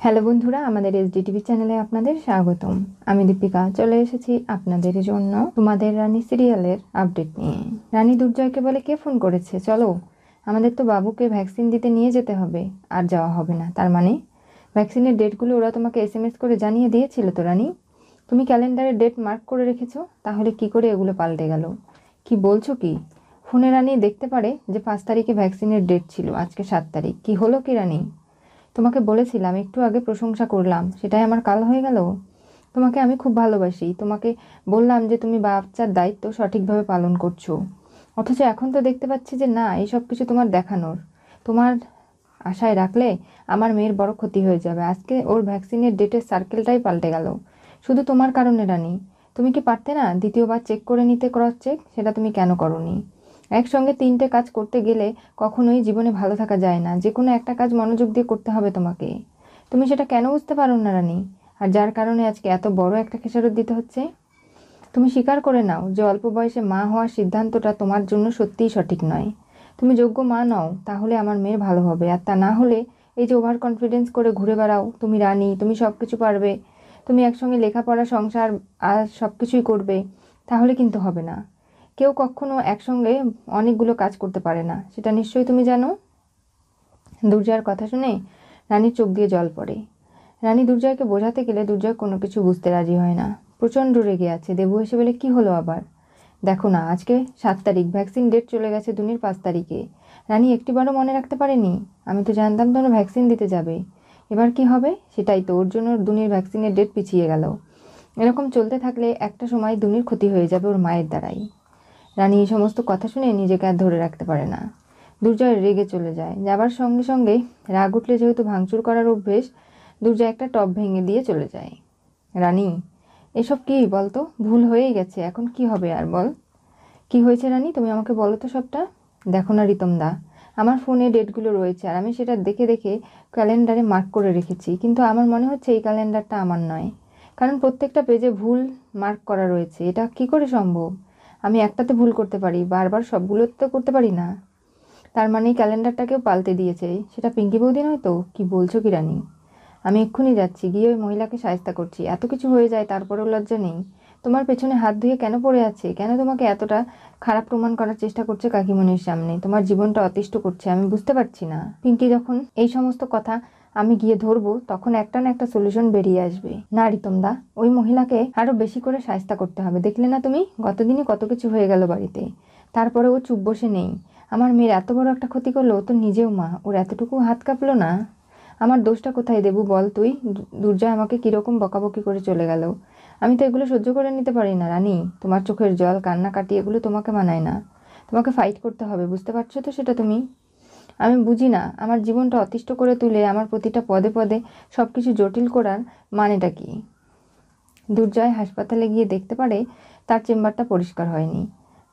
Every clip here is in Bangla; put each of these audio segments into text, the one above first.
হ্যালো বন্ধুরা, আমাদের এসডিটিভি চ্যানেলে আপনাদের স্বাগতম। আমি দীপিকা চলে এসেছি আপনাদের জন্য তোমাদের রানী সিরিয়ালের আপডেট নিয়ে। রানী দুর্জয়কে বলে, কে ফোন করেছে, চলো আমাদের তো বাবুকে ভ্যাকসিন দিতে নিয়ে যেতে হবে। আর যাওয়া হবে না? তার মানে ভ্যাকসিনের ডেটগুলো ওরা তোমাকে এসএমএস করে জানিয়ে দিয়েছিল তো রানী? তুমি ক্যালেন্ডারে ডেট মার্ক করে রেখেছো, তাহলে কি করে এগুলো পাল্টে গেল? কি বলছো কি? ফোনে রানী দেখতে পারে যে 5 তারিখে ভ্যাকসিনের ডেট ছিল, আজকে 7 তারিখ। কি হলো কি রানী? তোমাকে বলেছিলাম, একটু আগে প্রশংসা করলাম, সেটাই আমার কাল হয়ে গেল। তোমাকে আমি খুব ভালোবাসি, তোমাকে বললাম যে তুমি বাচ্চার দায়িত্ব সঠিকভাবে পালন করছো, অথচ এখন তো দেখতে পাচ্ছি যে না, এইসব কিছু তোমার দেখানোর। তোমার আশায় রাখলে আমার মেয়ের বড় ক্ষতি হয়ে যাবে। আজকে ওর ভ্যাকসিনের ডেটের সার্কেলটাই পাল্টে গেল, শুধু তোমার কারণে রানী। তুমি কি পারতে না দ্বিতীয়বার চেক করে নিতে, ক্রস চেক? সেটা তুমি কেন করোনি? একসঙ্গে 3টে কাজ করতে গেলে কখনোই জীবনে ভালো থাকা যায় না। যে কোনো একটা কাজ মনোযোগ দিয়ে করতে হবে তোমাকে। তুমি সেটা কেন বুঝতে পারো না রানী? আর যার কারণে আজকে এত বড় একটা খেসারত দিতে হচ্ছে। তুমি স্বীকার করে নাও যে অল্প বয়সে মা হওয়ার সিদ্ধান্তটা তোমার জন্য সত্যিই সঠিক নয়। তুমি যোগ্য মা নও, তাহলে আমার মেয়ের ভালো হবে। আর তা না হলে এই যে ওভার কনফিডেন্স করে ঘুরে বেড়াও, তুমি রানী, তুমি সব কিছু পারবে, তুমি একসঙ্গে লেখাপড়া, সংসার আর সব কিছুই করবে, তাহলে কিন্তু হবে না। কেউ কখনো একসঙ্গে অনেকগুলো কাজ করতে পারে না, সেটা নিশ্চয়ই তুমি জানো। দুর্জয়ের কথা শুনে রানীর চোখ দিয়ে জল পড়ে। রানী দুর্জয়কে বোঝাতে গেলে দুর্জয় কোনো কিছু বুঝতে রাজি হয় না। প্রচণ্ড রেগে আছে। দেবু এসে বলে, কি হলো আবার? দেখো না, আজকে 7 তারিখ, ভ্যাকসিন ডেট চলে গেছে দুনির 5 তারিখে। রানী একটিবারও মনে রাখতে পারেনি? আমি তো জানতাম তোমরা ভ্যাকসিন দিতে যাবে। এবার কি হবে? সেটাই তো, ওর জন্য দুনির ভ্যাকসিনের ডেট পিছিয়ে গেল। এরকম চলতে থাকলে একটা সময় দুনির ক্ষতি হয়ে যাবে ওর মায়ের দ্বারাই। রানী এই সমস্ত কথা শুনে নিজেকে আর ধরে রাখতে পারে না। দুর্জয় রেগে চলে যায়। যাবার সঙ্গে সঙ্গে, রাগ উঠলে যেহেতু ভাঙচুর করার অভ্যেস, দুর্জয় একটা টব ভেঙে দিয়ে চলে যায়। রানী, এসব কি বলতো? ভুল হয়েই গেছে, এখন কি হবে আর বল। কি হয়েছে রানী, তুমি আমাকে বলো তো সবটা। দেখো না রিতম দা, আমার ফোনে ডেটগুলো রয়েছে আর আমি সেটা দেখে দেখে ক্যালেন্ডারে মার্ক করে রেখেছি, কিন্তু আমার মনে হচ্ছে এই ক্যালেন্ডারটা আমার নয়। কারণ প্রত্যেকটা পেজে ভুল মার্ক করা রয়েছে। এটা কি করে সম্ভব? আমি একটাতে ভুল করতে পারি, বারবার সবগুলোতে তো করতে পারি না। তার মানে ক্যালেন্ডারটাকেও পাল্টে দিয়েছে। সেটা পিঙ্কি বৌদি নয় তো? কি বলছো কি রানী? আমি এক্ষুনি যাচ্ছি, গিয়ে ওই মহিলাকে শায়েস্তা করছি। এত কিছু হয়ে যায় তারপরেও লজ্জা নেই? তোমার পেছনে হাত ধুয়ে কেন পড়ে আছে? কেন তোমাকে এতটা খারাপ প্রমাণ করার চেষ্টা করছে কাকিমণির সামনে? তোমার জীবনটা অতিষ্ঠ করছে, আমি বুঝতে পারছি না। পিঙ্কি, যখন এই সমস্ত কথা আমি গিয়ে ধরবো, তখন একটা না একটা সলিউশন বেরিয়ে আসবে। না রিতম দা, ওই মহিলাকে আরো বেশি করে শায়েস্তা করতে হবে। দেখলে না তুমি, গতদিনই কত কিছু হয়ে গেল বাড়িতে, তারপরে ও চুপ বসে নেই। আমার মেয়ের এত বড় একটা ক্ষতি করলো, ও তো নিজেও মা, ওর এতটুকু হাত কাঁপলো না? আমার দোষটা কোথায় দেবু, বল তুই? দুর্জয় আমাকে কিরকম বকাবকি করে চলে গেল। আমি তো এগুলো সহ্য করে নিতে পারি না রানী। তোমার চোখের জল, কান্নাকাটি, এগুলো তোমাকে মানায় না। তোমাকে ফাইট করতে হবে, বুঝতে পারছো তো সেটা তুমি? আমি বুঝি না, আমার জীবনটা অতিষ্ঠ করে তুলে আমার প্রতিটা পদে পদে সব কিছু জটিল করার মানেটা কি? দুর্জয় হাসপাতালে গিয়ে দেখতে পারে তার চেম্বারটা পরিষ্কার হয়নি।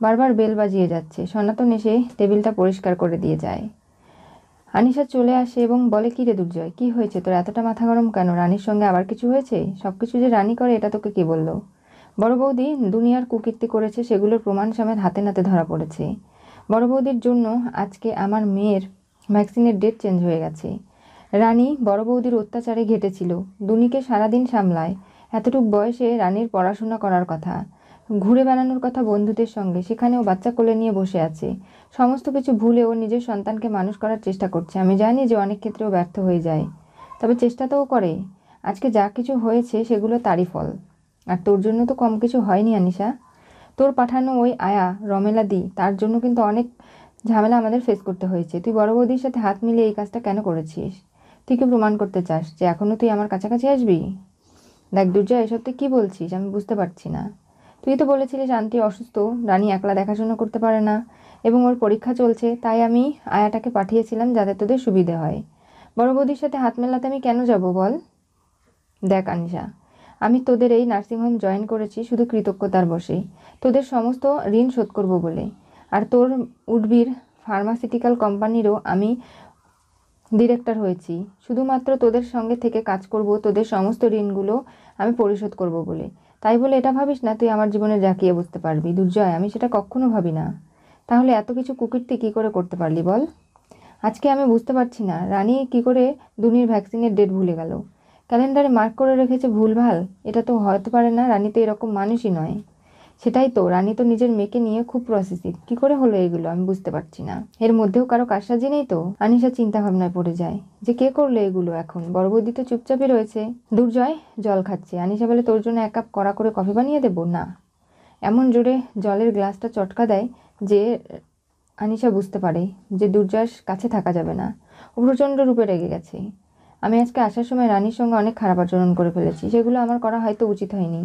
বারবার বেল বাজিয়ে যাচ্ছে। সনাতন এসে টেবিলটা পরিষ্কার করে দিয়ে যায়। আনিশা চলে আসে এবং বলে, কি রে দুর্জয়, কি হয়েছে তোর, এতটা মাথা গরম কেন? রানীর সঙ্গে আবার কিছু হয়েছে? সবকিছু যে রানী করে এটা তোকে কে বললো? বড় বৌদি দুনিয়ার কুকীর্তি করেছে, সেগুলোর প্রমাণ সমেত হাতে নাতে ধরা পড়েছে। বড় বৌদির জন্য আজকে আমার মেয়ের ভ্যাকসিনের ডেট চেঞ্জ হয়ে গেছে। রানী বড় বৌদির অত্যাচারে ঘেটেছিল, দুনিকে সারাদিন সামলায়। এতটুক বয়সে রানীর পড়াশোনা করার কথা, ঘুরে বেড়ানোর কথা বন্ধুদের সঙ্গে, সেখানেও বাচ্চা কোলে নিয়ে বসে আছে। সমস্ত কিছু ভুলে ও নিজের সন্তানকে মানুষ করার চেষ্টা করছে। আমি জানি যে অনেক ক্ষেত্রেও ব্যর্থ হয়ে যায়, তবে চেষ্টা তো ও করে। আজকে যা কিছু হয়েছে সেগুলো তারই ফল। আর তোর জন্য তো কম কিছু হয়নি আনিশা। তোর পাঠানো ওই আয়া রমেলা দি, তার জন্য কিন্তু অনেক ঝামেলা আমাদের ফেস করতে হয়েছে। তুই বড় বৌদির সাথে হাত মিলিয়ে এই কাজটা কেন করেছিস? তুই কি প্রমাণ করতে চাস যে এখনো তুই আমার কাছাকাছি আসবি? দেখ দুর্জয়, এসব তুই কী বলছিস আমি বুঝতে পারছি না। তুই তো বলেছিলিস আন্টি অসুস্থ, রানী একলা দেখাশোনা করতে পারে না, এবং ওর পরীক্ষা চলছে, তাই আমি আয়াটাকে পাঠিয়েছিলাম যাতে তোদের সুবিধে হয়। বড় বৌদির সাথে হাত মেলাতে আমি কেন যাব বল? দেখ আনিশা, আমি তোদের এই নার্সিংহোম জয়েন করেছি শুধু কৃতজ্ঞতার বশেই, তোদের সমস্ত ঋণ শোধ করব বলে। আর তোর উডবির ফার্মাসিউটিক্যাল কোম্পানিরও আমি ডিরেক্টর হয়েছি শুধুমাত্র তোদের সঙ্গে থেকে কাজ করব, তোদের সমস্ত ঋণগুলো আমি পরিশোধ করব বলে। তাই বলে এটা ভাবিস না তুই আমার জীবনে জাঁকিয়ে বুঝতে পারবি। দুর্জয়, আমি সেটা কখনো ভাবি না। তাহলে এত কিছু কুকীর্তি কী করে করতে পারলি বল? আজকে আমি বুঝতে পারছি না রানী কি করে দুনির ভ্যাকসিনের ডেট ভুলে গেল। ক্যালেন্ডারে মার্ক করে রেখেছে ভুলভাল? এটা তো হতে পারে না, রানী তো এরকম মানুষই নয়। সেটাই তো, রানী তো নিজের মেয়েকে নিয়ে খুব পসেসিভ। কি করে হলো এগুলো আমি বুঝতে পারছি না। এর মধ্যেও কারো কারসাজি নেই তো? আনিশা চিন্তা ভাবনায় পড়ে যায় যে কে করলো এগুলো। এখন বড় বৌদি তো চুপচাপই রয়েছে। দুর্জয় জল খাচ্ছে। আনিশা বলে, তোর জন্য 1 কাপ কড়া করে কফি বানিয়ে দেবো? না। এমন জোরে জলের গ্লাসটা চটকা দেয় যে আনিশা বুঝতে পারে যে দুর্জয়ের কাছে থাকা যাবে না। ও প্রচণ্ড রূপে রেগে গেছে। আমি আজকে আসার সময় রানীর সঙ্গে অনেক খারাপ আচরণ করে ফেলেছি, সেগুলো আমার করা হয়তো উচিত হয়নি।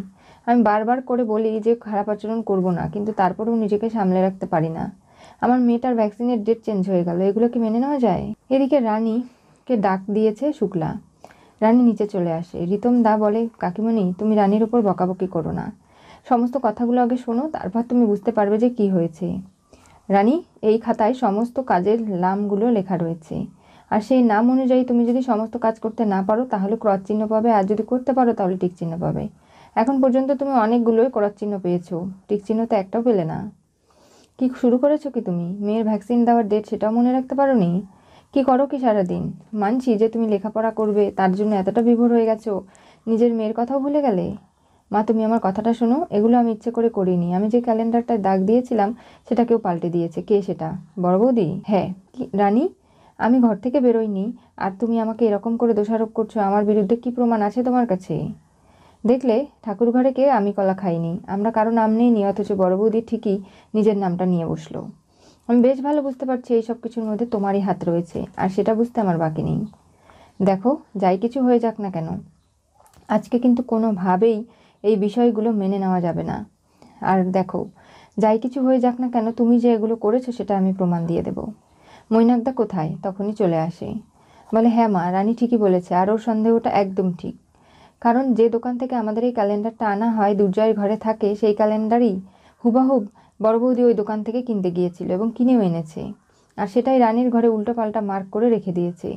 আমি বারবার করে বলি যে খারাপ আচরণ করব না, কিন্তু তারপরেও নিজেকে সামলে রাখতে পারি না। আমার মেয়েটার ভ্যাকসিনের ডেট চেঞ্জ হয়ে গেল, এগুলো কি মেনে নেওয়া যায়? এদিকে রানীকে ডাক দিয়েছে শুক্লা। রানী নিচে চলে আসে। রিতম দা বলে, কাকিমণি তুমি রানীর ওপর বকাবকি করো না, সমস্ত কথাগুলো আগে শোনো, তারপর তুমি বুঝতে পারবে যে কি হয়েছে। রানী, এই খাতায় সমস্ত কাজের নামগুলো লেখা রয়েছে, আর সেই নাম অনুযায়ী তুমি যদি সমস্ত কাজ করতে না পারো তাহলে ক্রস চিহ্ন পাবে, আর যদি করতে পারো তাহলে টিক চিহ্ন পাবে। এখন পর্যন্ত তুমি অনেকগুলোই ক্রস চিহ্ন পেয়েছো, টিক চিহ্ন তো একটাও পেলে না। কি শুরু করেছো কি তুমি? মেয়ের ভ্যাকসিন দেওয়ার ডেট সেটাও মনে রাখতে পারো নি? কি করো কি সারাদিন? মানছি যে তুমি লেখাপড়া করবে, তার জন্য এতটা বিভোর হয়ে গেছো, নিজের মেয়ের কথাও ভুলে গেলে। মা, তুমি আমার কথাটা শোনো, এগুলো আমি ইচ্ছে করে করিনি। আমি যে ক্যালেন্ডারটায় দাগ দিয়েছিলাম সেটা কেউ পাল্টে দিয়েছে। কে সেটা? বড় বৌদি? হ্যাঁ। কি রানী, আমি ঘর থেকে বেরোইনি, আর তুমি আমাকে এরকম করে দোষারোপ করছো। আমার বিরুদ্ধে কি প্রমাণ আছে তোমার কাছে? দেখলে ঠাকুর ঘরে কে আমি কলা খাইনি, আমরা কারো নাম নেইনি, অথচ বড় বৌদি ঠিকই নিজের নামটা নিয়ে বসলো। আমি বেশ ভালো বুঝতে পারছি এই সব কিছুর মধ্যে তোমারই হাত রয়েছে, আর সেটা বুঝতে আমার বাকি নেই। দেখো, যাই কিছু হয়ে যাক না কেন, আজকে কিন্তু কোনোভাবেই এই বিষয়গুলো মেনে নেওয়া যাবে না। আর দেখো, যাই কিছু হয়ে যাক না কেন, তুমি যে এগুলো করেছো সেটা আমি প্রমাণ দিয়ে দেব। মৈনাকদা কোথায়? তখনই চলে আসে। বলে, হ্যাঁ মা, রানী ঠিকই বলেছে, আর ওর সন্দেহটা একদম ঠিক। কারণ যে দোকান থেকে আমাদের এই ক্যালেন্ডারটা আনা হয়, দুর্জয়ের ঘরে থাকে, সেই ক্যালেন্ডারই হুবাহুব বড় বৌদি ওই দোকান থেকে কিনতে গিয়েছিল এবং কিনেও এনেছে। আর সেটাই রানীর ঘরে উল্টোপাল্টা মার্ক করে রেখে দিয়েছে।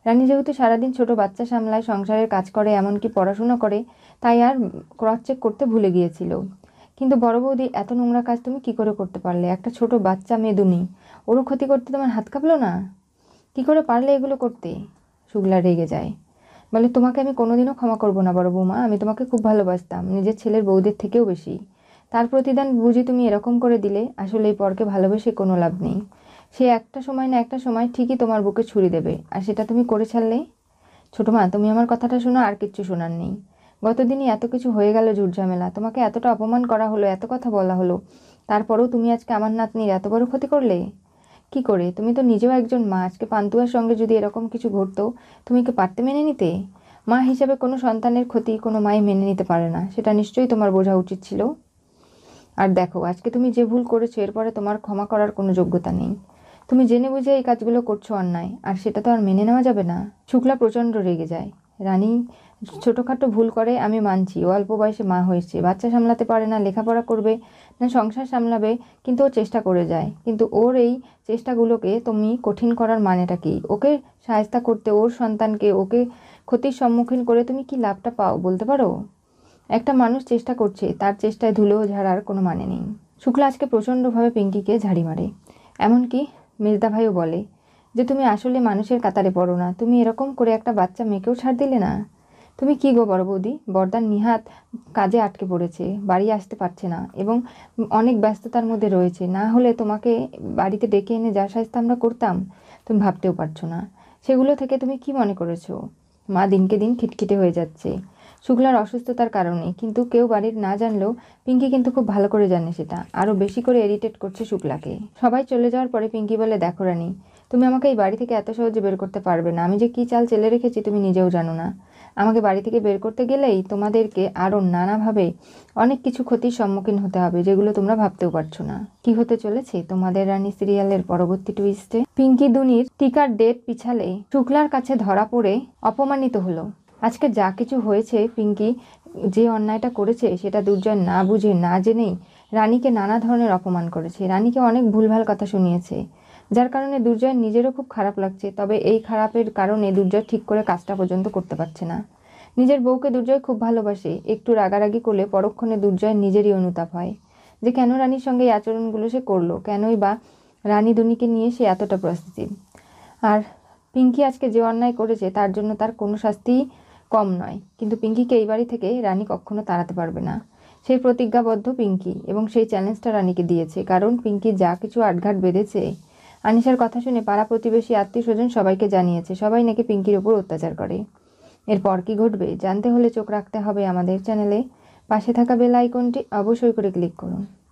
রানী যেহেতু সারাদিন ছোট বাচ্চা সামলায়, সংসারের কাজ করে, এমনকি পড়াশুনো করে, তাই আর ক্রস চেক করতে ভুলে গিয়েছিল। কিন্তু বড় বৌদি, এত নোংরা কাজ তুমি কি করে করতে পারলে? একটা ছোট বাচ্চা মেদুনি, ওরও ক্ষতি করতে তোমার হাত কাঁপলো না? কি করে পারলে এগুলো করতে? শুক্লা রেগে যায়। বলে, তোমাকে আমি কোনোদিনও ক্ষমা করবো না বড় বৌমা। আমি তোমাকে খুব ভালোবাসতাম, নিজের ছেলের বউদের থেকেও বেশি। তার প্রতিদান বুঝি তুমি এরকম করে দিলে? আসলে এই পরকে ভালোবেসে কোনো লাভ নেই। সে একটা সময় না একটা সময় ঠিকই তোমার বুকে ছুরি দেবে, আর সেটা তুমি করে ছাড়লে। ছোটো মা, তুমি আমার কথাটা শোনো, আর কিচ্ছু শোনার নেই। গতদিনই এত কিছু হয়ে গেল, ঝুটঝামেলা, তোমাকে এতটা অপমান করা হলো, এত কথা বলা হলো, তারপরেও তুমি আজকে আমার নাতনির এত বড় ক্ষতি করলে? কি করে? তুমি তো নিজেও একজন মা। আজকে পান্তুয়ার সঙ্গে যদি এরকম কিছু ঘটতো, তুমি কি পারতে মেনে নিতে? মা হিসেবে কোনো সন্তানের ক্ষতি কোনো মাই মেনে নিতে পারে না, সেটা নিশ্চয়ই তোমার বোঝা উচিত ছিল। আর দেখো, আজকে তুমি যে ভুল করেছো, এরপরে তোমার ক্ষমা করার কোনো যোগ্যতা নেই। তুমি জেনে বুঝে এই কাজগুলো করছো অন্যায়, আর সেটা তো আর মেনে নেওয়া যাবে না। শুক্লা প্রচণ্ড রেগে যায়। রানী ছোটোখাটো ভুল করে, আমি মানছি, ও অল্প বয়সে মা হয়েছে, বাচ্চা সামলাতে পারে না, লেখাপড়া করবে না, সংসার সামলাবে, কিন্তু ও চেষ্টা করে যায়। কিন্তু ওর এই চেষ্টাগুলোকে তুমি কঠিন করার মানেটা কি? ওকে সাহায্য করতে, ওর সন্তানকে ওকে ক্ষতির সম্মুখীন করে তুমি কি লাভটা পাও বলতে পারো? একটা মানুষ চেষ্টা করছে, তার চেষ্টায় ধুলোও ঝাড়ার কোনো মানে নেই। শুক্লা আজকে প্রচণ্ডভাবে পিঙ্কিকে ঝাড়ি মারে। এমনকি মেজদা ভাইও বলে যে, তুমি আসলে মানুষের কাতারে পড়ো না, তুমি এরকম করে একটা বাচ্চা মেয়েকেও ছাড় দিলে না। তুমি কি গো বড় বৌদি? বরদান নিহাত কাজে আটকে পড়েছে, বাড়ি আসতে পারছে না এবং অনেক ব্যস্ততার মধ্যে রয়েছে, না হলে তোমাকে বাড়িতে ডেকে এনে যা শাস্তি আমরা করতাম তুমি ভাবতেও পারছো না। সেগুলো থেকে তুমি কি মনে করেছো? মা দিনকে দিন খিটখিটে হয়ে যাচ্ছে শুক্লার অসুস্থতার কারণে, কিন্তু কেউ বাড়ির না জানলেও পিঙ্কি কিন্তু খুব ভালো করে জানে সেটা, আরও বেশি করে ইরিটেট করছে শুক্লাকে। সবাই চলে যাওয়ার পরে পিঙ্কি বলে, দেখো রানী, তুমি আমাকে এই বাড়ি থেকে এত সহজে বের করতে পারবে না। আমি যে কী চাল চেলে রেখেছি তুমি নিজেও জানো না। আমাকে বাড়ি থেকে বের করতে গেলেই তোমাদেরকে আরও নানাভাবে অনেক কিছু ক্ষতির সম্মুখীন হতে হবে, যেগুলো তোমরা ভাবতেও পারছো না। কি হতে চলেছে তোমাদের রানী সিরিয়ালের পরবর্তী টুইস্টে? পিঙ্কি দুনির টিকার ডেট পিছালে শুক্লার কাছে ধরা পড়ে অপমানিত হলো। আজকে যা কিছু হয়েছে, পিঙ্কি যে অন্যায়টা করেছে সেটা দুর্জয় না বুঝে না জেনেই রানীকে নানা ধরনের অপমান করেছে, রানীকে অনেক ভুলভাল কথা শুনিয়েছে, যার কারণে দুর্জয়ের নিজেরও খুব খারাপ লাগছে। তবে এই খারাপের কারণে দুর্জয় ঠিক করে কাজটা পর্যন্ত করতে পারছে না। নিজের বউকে দুর্জয় খুব ভালোবাসে, একটু রাগারাগি করলে পরক্ষণে দুর্জয়ের নিজেরই অনুতাপ হয় যে কেন রানীর সঙ্গে এই আচরণগুলো সে করলো, কেনই বা রানী দুনিকে নিয়ে সে এতটা পসেসিভ। আর পিঙ্কি আজকে যে অন্যায় করেছে তার জন্য তার কোনো শাস্তিই কম নয়, কিন্তু পিঙ্কিকে এই বাড়ি থেকে রানী কখনো তাড়াতে পারবে না। সেই প্রতিজ্ঞাবদ্ধ পিঙ্কি, এবং সেই চ্যালেঞ্জটা রানীকে দিয়েছে, কারণ পিঙ্কি যা কিছু আটঘাট বেঁধেছে আনিশার কথা শুনে পাড়া প্রতিবেশী আত্মীয় স্বজন সবাইকে জানিয়েছে। সবাই নাকি পিঙ্কির ওপর অত্যাচার করে। এরপর কি ঘটবে জানতে হলে চোখ রাখতে হবে আমাদের চ্যানেলে। পাশে থাকা বেল আইকনটি অবশ্যই করে ক্লিক করুন।